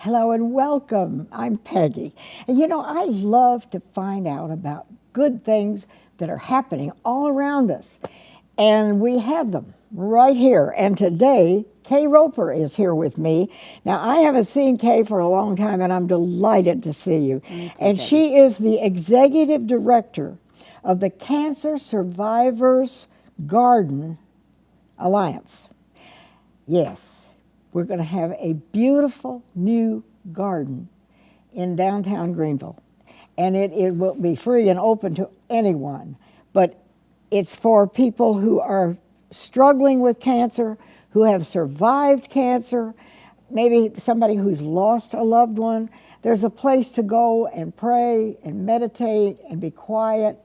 Hello and welcome. I'm Peggy. And you know, I love to find out about good things that are happening all around us. And we have them right here. And today, Kay Roper is here with me. Now, I haven't seen Kay for a long time, and I'm delighted to see you. And she is the executive director of the Cancer Survivors Garden Alliance. Yes. We're going to have a beautiful new garden in downtown Greenville. And it will be free and open to anyone. But it's for people who are struggling with cancer, who have survived cancer, maybe somebody who's lost a loved one. There's a place to go and pray and meditate and be quiet.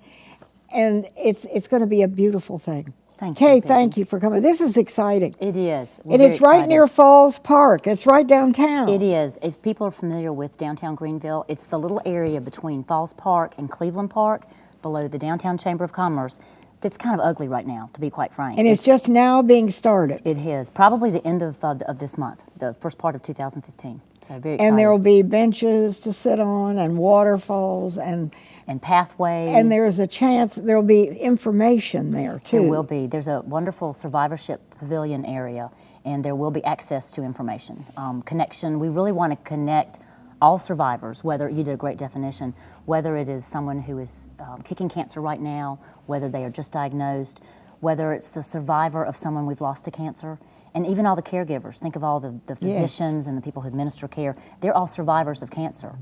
And it's going to be a beautiful thing. Thank you, Kay, Peggy. Thank you for coming. This is exciting. It is. And it's right near Falls Park. It's right downtown. It is. If people are familiar with downtown Greenville, it's the little area between Falls Park and Cleveland Park, below the Downtown Chamber of Commerce, that's kind of ugly right now, to be quite frank. And it's just now being started. It is. Probably the end of this month, the first part of 2015. So very excited. And there will be benches to sit on and waterfalls and pathways. And there's a chance there will be information there, too. There will be. There's a wonderful survivorship pavilion area, and there will be access to information. Connection, we really want to connect all survivors, whether, you did a great definition, whether it is someone who is kicking cancer right now, whether they are just diagnosed, whether it's the survivor of someone we've lost to cancer, and even all the caregivers. Think of all the physicians and the people who administer care. They're all survivors of cancer.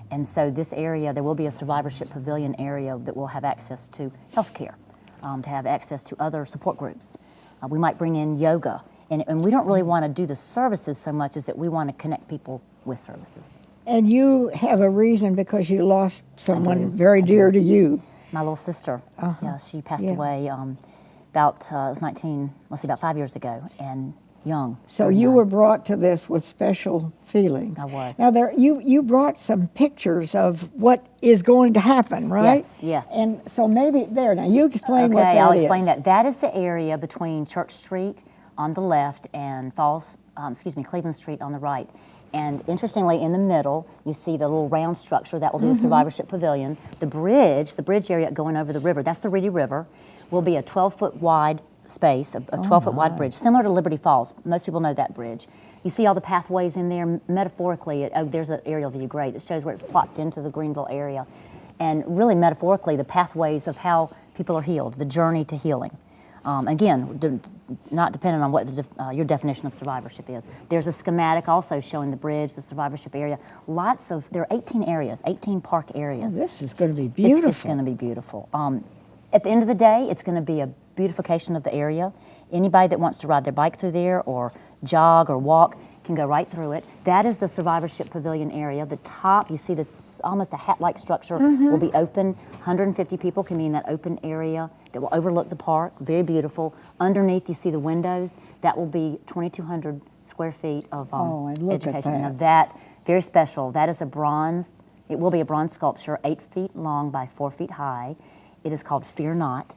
And so this area, there will be a survivorship pavilion area that will have access to health care, to have access to other support groups. We might bring in yoga, and we don't really want to do the services so much as that we want to connect people with services. And you have a reason because you lost someone very dear to you. My little sister, yeah, she passed away about, it was about 5 years ago, and young. So you were brought to this with special feelings. I was. Now, you brought some pictures of what is going to happen, right? Yes, yes. And so maybe there. Now, you explain what that is. Okay, I'll explain that. That is the area between Church Street on the left and Cleveland Street on the right. And interestingly, in the middle, you see the little round structure. That will be the survivorship pavilion. The bridge area going over the river, that's the Reedy River, will be a 12-foot wide space, a 12-foot wide bridge, similar to Liberty Falls. Most people know that bridge. You see all the pathways in there. Metaphorically, there's an aerial view, great. It shows where it's plopped into the Greenville area. And really metaphorically, the pathways of how people are healed, the journey to healing. Again, not dependent on what your definition of survivorship is. There's a schematic also showing the bridge, the survivorship area. There are 18 areas, 18 park areas. Oh, this is going to be beautiful. It's going to be beautiful. At the end of the day, it's going to be a beautification of the area. Anybody that wants to ride their bike through there or jog or walk can go right through it. That is the survivorship pavilion area. The top, you see almost a hat-like structure will be open. 150 people can be in that open area that will overlook the park. Very beautiful. Underneath, you see the windows. That will be 2,200 square feet of education. Now that, very special. That is it will be a bronze sculpture, 8 feet long by 4 feet high. It is called Fear Not.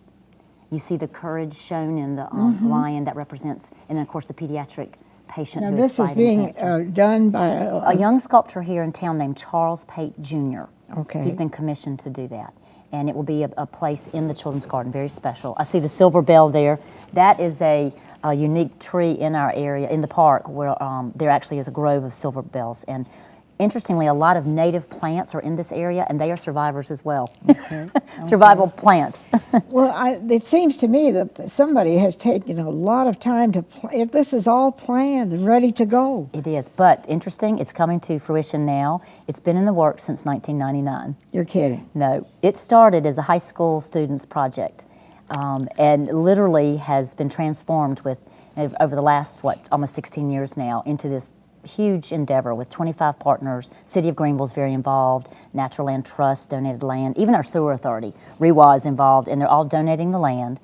You see the courage shown in the lion that represents, and then of course the pediatric patient who is fighting cancer. Now this is being done by a young sculptor here in town named Charles Pate Jr. Okay. He's been commissioned to do that. And it will be a place in the Children's Garden, very special. I see the silver bell there. That is a unique tree in our area, in the park, where there actually is a grove of silver bells. And interestingly, a lot of native plants are in this area, and they are survivors as well. Okay. Survival plants. Well, it seems to me that somebody has taken a lot of time to plan. This is all planned and ready to go. It is, but interesting, it's coming to fruition now. It's been in the works since 1999. You're kidding. No, it started as a high school students project, and literally has been transformed over the last, almost 16 years now, into this huge endeavor with 25 partners. City of Greenville is very involved. Natural Land Trust donated land. Even our sewer authority, REWA, is involved, and they're all donating the land.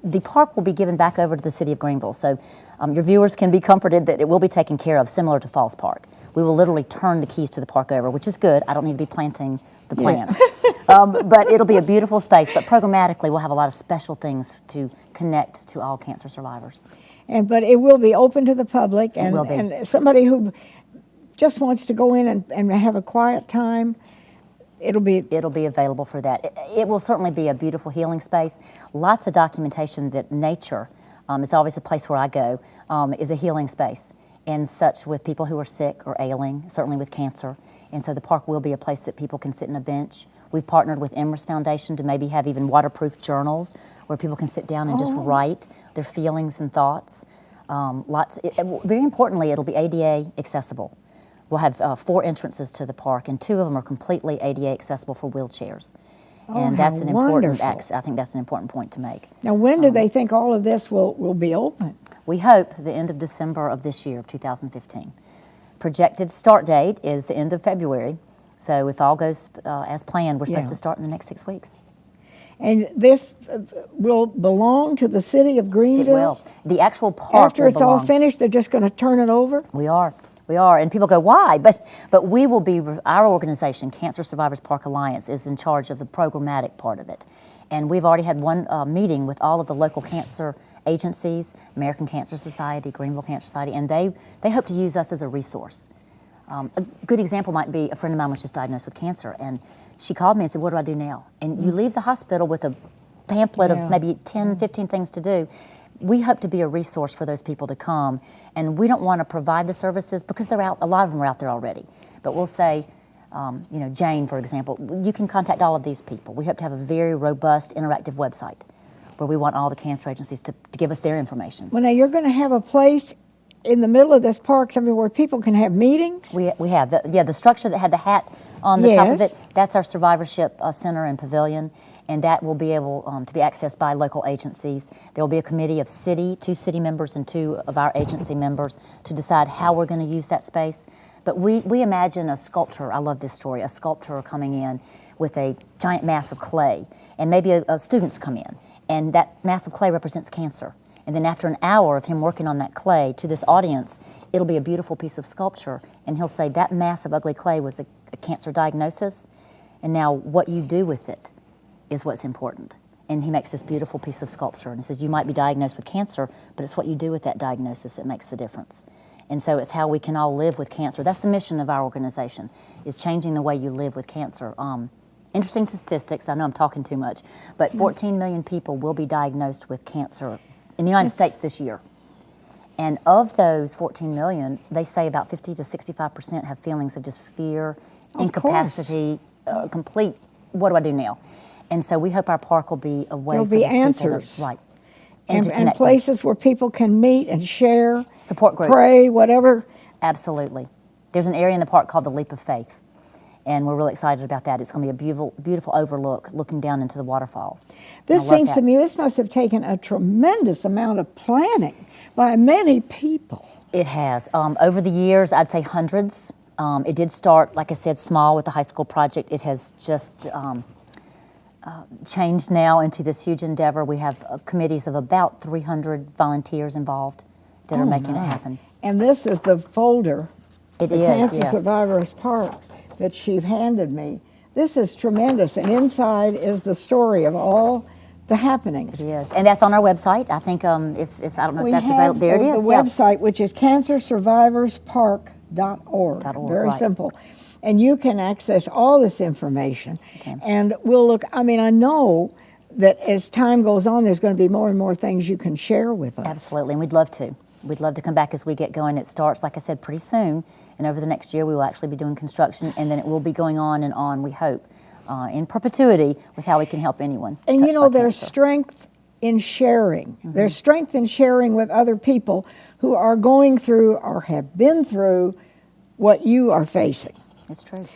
The park will be given back over to the City of Greenville, so your viewers can be comforted that it will be taken care of, similar to Falls Park. We will literally turn the keys to the park over, which is good. I don't need to be planting the plants. But it'll be a beautiful space, but programmatically we'll have a lot of special things to connect to all cancer survivors. But it will be open to the public, and somebody who just wants to go in and have a quiet time, it'll be available for that. It will certainly be a beautiful healing space. Lots of documentation that nature is always a place where I go, is a healing space, and such with people who are sick or ailing, certainly with cancer. And so the park will be a place that people can sit on a bench. We've partnered with Emrys Foundation to maybe have even waterproof journals where people can sit down and just write their feelings and thoughts. Very importantly, it'll be ADA accessible. We'll have 4 entrances to the park, and 2 of them are completely ADA accessible for wheelchairs. And that's an important, I think that's an important point to make. Now, when do they think all of this will be open? We hope the end of December of this year, of 2015. Projected start date is the end of February. So if all goes as planned, we're supposed to start in the next 6 weeks. And this will belong to the city of Greenville? It will. The actual park After it's all finished, they're just going to turn it over? We are. And people go, why? But we will be, our organization, Cancer Survivors Park Alliance, is in charge of the programmatic part of it. And we've already had one meeting with all of the local cancer agencies, American Cancer Society, Greenville Cancer Society, and they hope to use us as a resource. A good example might be a friend of mine was just diagnosed with cancer, and she called me and said, what do I do now? And you leave the hospital with a pamphlet of maybe 10, 15 things to do. We hope to be a resource for those people to come, and we don't want to provide the services because they're out. A lot of them are out there already. But we'll say, Jane, for example, you can contact all of these people. We hope to have a very robust, interactive website where we want all the cancer agencies to give us their information. Well, now you're going to have a place in the middle of this park somewhere where people can have meetings? We have. The structure that had the hat on the top of it, that's our survivorship center and pavilion, and that will be able to be accessed by local agencies. There will be a committee of 2 city members and 2 of our agency members to decide how we're going to use that space. But we imagine a sculptor, I love this story, a sculptor coming in with a giant mass of clay, and maybe students come in, and that mass of clay represents cancer. And then after an hour of him working on that clay to this audience, it'll be a beautiful piece of sculpture, and he'll say that mass of ugly clay was a cancer diagnosis, and now what you do with it is what's important. And he makes this beautiful piece of sculpture, and he says you might be diagnosed with cancer, but it's what you do with that diagnosis that makes the difference. And so it's how we can all live with cancer. That's the mission of our organization, is changing the way you live with cancer. Interesting statistics, I know I'm talking too much, but 14 million people will be diagnosed with cancer in the United States this year. And of those 14 million, they say about 50 to 65% have feelings of just fear, incapacity, complete, what do I do now? And so we hope our park will be a way for those answers. People to, and places where people can meet and share, support groups, pray, whatever. Absolutely. There's an area in the park called the Leap of Faith, and we're really excited about that. It's going to be a beautiful, beautiful overlook looking down into the waterfalls. This seems to me, this must have taken a tremendous amount of planning by many people. It has. Over the years, I'd say hundreds. It did start, like I said, small with the high school project. It has just changed now into this huge endeavor. We have committees of about 300 volunteers involved that are making it happen. And this is the folder, the Cancer Survivors Park, that she handed me. This is tremendous, and inside is the story of all the happenings. It is, and that's on our website. I think if I don't know if that's available. There it is. The website, which is cancersurvivorspark.org. Very simple. And you can access all this information. And we'll look, I mean, I know that as time goes on, there's going to be more and more things you can share with us. Absolutely, and we'd love to. We'd love to come back as we get going. It starts, like I said, pretty soon. And over the next year, we will actually be doing construction, and then it will be going on, we hope, in perpetuity with how we can help anyone. And you know, there's strength in sharing. There's strength in sharing with other people who are going through or have been through what you are facing. It's true.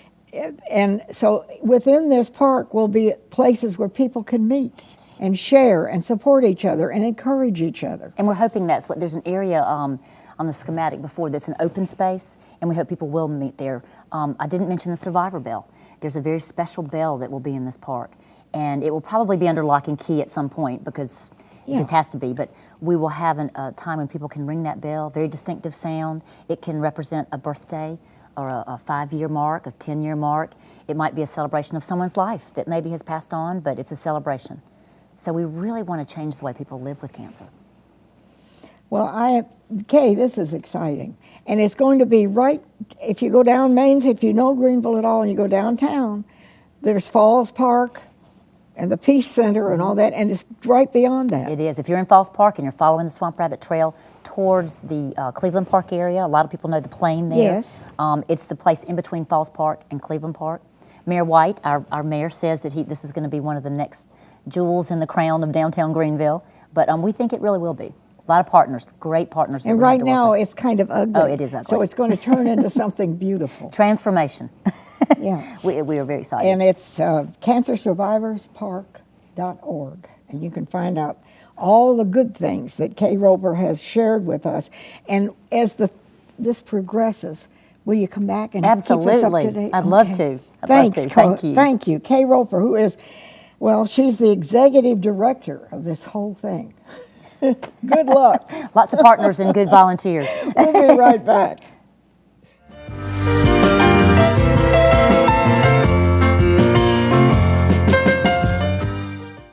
And so within this park will be places where people can meet and share and support each other and encourage each other. And we're hoping that's what, there's an area on the schematic before that's an open space, and we hope people will meet there. I didn't mention the Survivor Bell. There's a very special bell that will be in this park, and it will probably be under lock and key at some point because it just has to be, but we will have a time when people can ring that bell, very distinctive sound. It can represent a birthday or a 5-year mark, a 10-year mark. It might be a celebration of someone's life that maybe has passed on, but it's a celebration. So we really want to change the way people live with cancer. Well, Kay, this is exciting. And it's going to be right, if you go down Main, if you know Greenville at all and you go downtown, there's Falls Park and the Peace Center and all that, and it's right beyond that. It is. If you're in Falls Park and you're following the Swamp Rabbit Trail towards the Cleveland Park area, a lot of people know the plain there. Yes. It's the place in between Falls Park and Cleveland Park. Mayor White, our mayor, says that this is going to be one of the next jewels in the crown of downtown Greenville, but we think it really will be. A lot of partners, great partners. And right now it's kind of ugly. Oh, it is ugly. So it's going to turn into something beautiful. Transformation. Yeah. We are very excited. And it's cancersurvivorspark.org. And you can find out all the good things that Kay Roper has shared with us. And as this progresses, will you come back and keep us up to date? I'd love to. Thanks. Thank you. Thank you. Kay Roper, who is, well, she's the executive director of this whole thing. Good luck. Lots of partners and good volunteers. We'll be right back.